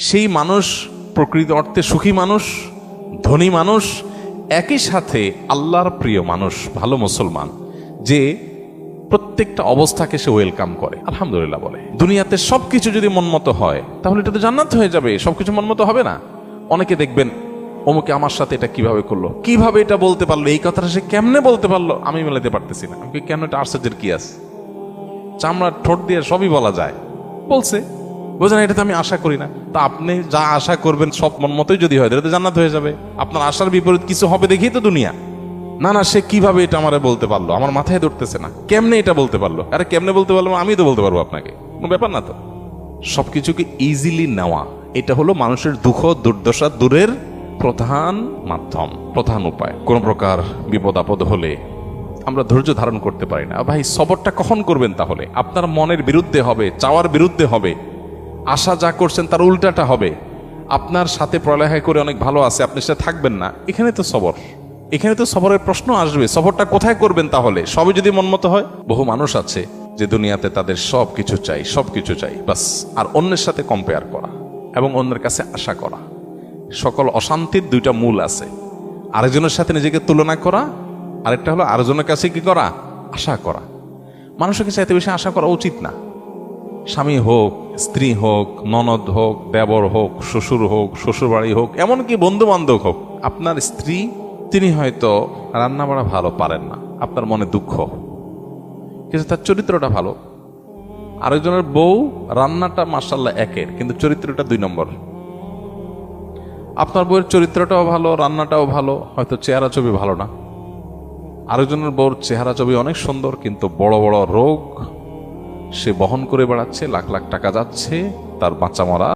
সেই মানুষ প্রকৃত অর্থে সুখী মানুষ, ধনী মানুষ, একই সাথে আল্লাহর প্রিয় মানুষ, ভালো মুসলমান, যে প্রত্যেকটা অবস্থাকে সে ওয়েলকাম করে, আলহামদুলিল্লাহ বলে। দুনিয়াতে সবকিছু যদি মনমতো হয় তাহলে এটা তো জান্নাত হয়ে যাবে। সবকিছু মনমতো হবে না। অনেকে দেখবেন অমুকে আমার সাথে এটা কিভাবে করলো, কিভাবে এটা বলতে পারলো, এই কথাটা সে কেমনে বলতে পারলো, আমি মেলাতে পারতেছি না। আমি কেন, এটা আশ্চর্যের কি আছে? চামড়ার ঠোঁট দিয়ে সবই বলা যায়, বলছে, বোঝেন, এটা তো আমি আশা করি না। তা আপনি যা আশা করবেন সব মন মতোই যদি হয় তাহলে তো জান্নাত হয়ে যাবে। আপনার আশার বিপরীত কিছু হবে দেখেই তো দুনিয়া। না না, সে কিভাবে এটা আমারে বলতে পারলো, আমার মাথায় ধরতেছে না, কেমনে এটা বলতে পারলো। আরে কেমনে বলতে পারলো, আমি তো বলতে পারবো আপনাকে, কোনো ব্যাপার না তো। সবকিছুকে ইজিলি নেওয়া, এটা হলো মানুষের দুঃখ দুর্দশা দূরের প্রধান মাধ্যম, প্রধান উপায়। কোন প্রকার বিপদ আপদ হলে আমরা ধৈর্য ধারণ করতে পারি না। ভাই, সবরটা কখন করবেন? তাহলে আপনার মনের বিরুদ্ধে হবে, চাওয়ার বিরুদ্ধে হবে, আশা যা করছেন তার উল্টাটা হবে। আপনার সাথে পড়ালেখা করে অনেক ভালো আছে, আপনি সেটা থাকবেন না, এখানে তো সবর, এখানে তো সবরের প্রশ্ন আসবে। সবরটা কোথায় করবেন তাহলে? সবই যদি মনমতো হয়। বহু মানুষ আছে যে দুনিয়াতে তাদের সবকিছু চাই, সবকিছু চাই, বাস, আর অন্যের সাথে কম্পেয়ার করা এবং অন্যের কাছে আশা করা। সকল অশান্তির দুইটা মূল আছে, আরেকজনের সাথে নিজেকে তুলনা করা, আরেকটা হলো আরেকজনের কাছে কি করা, আশা করা। মানুষকে চাইতে বেশি আশা করা উচিত না। স্বামী হোক, স্ত্রী হোক, ননদ হোক, দেবর হোক, শ্বশুর হোক, শ্বশুর বাড়ি হোক, এমনকি বন্ধু বান্ধব হোক। আপনার স্ত্রী, তিনি হয়তো রান্না বাড়া ভালো পারেন না, আপনার মনে দুঃখ, কিন্তু তার চরিত্রটা ভালো। আরেকজনের বউ রান্নাটা মাশাআল্লাহ একের, কিন্তু চরিত্রটা 2 নম্বর। আপনার বউয়ের চরিত্রটাও ভালো, রান্নাটাও ভালো, হয়তো চেহারা ছবি ভালো না। আরেকজনের বউর চেহারা ছবি অনেক সুন্দর, কিন্তু বড় বড় রোগ সে বহন করে বেড়াচ্ছে, লাখ লাখ টাকা যাচ্ছে তার বাঁচা মরা।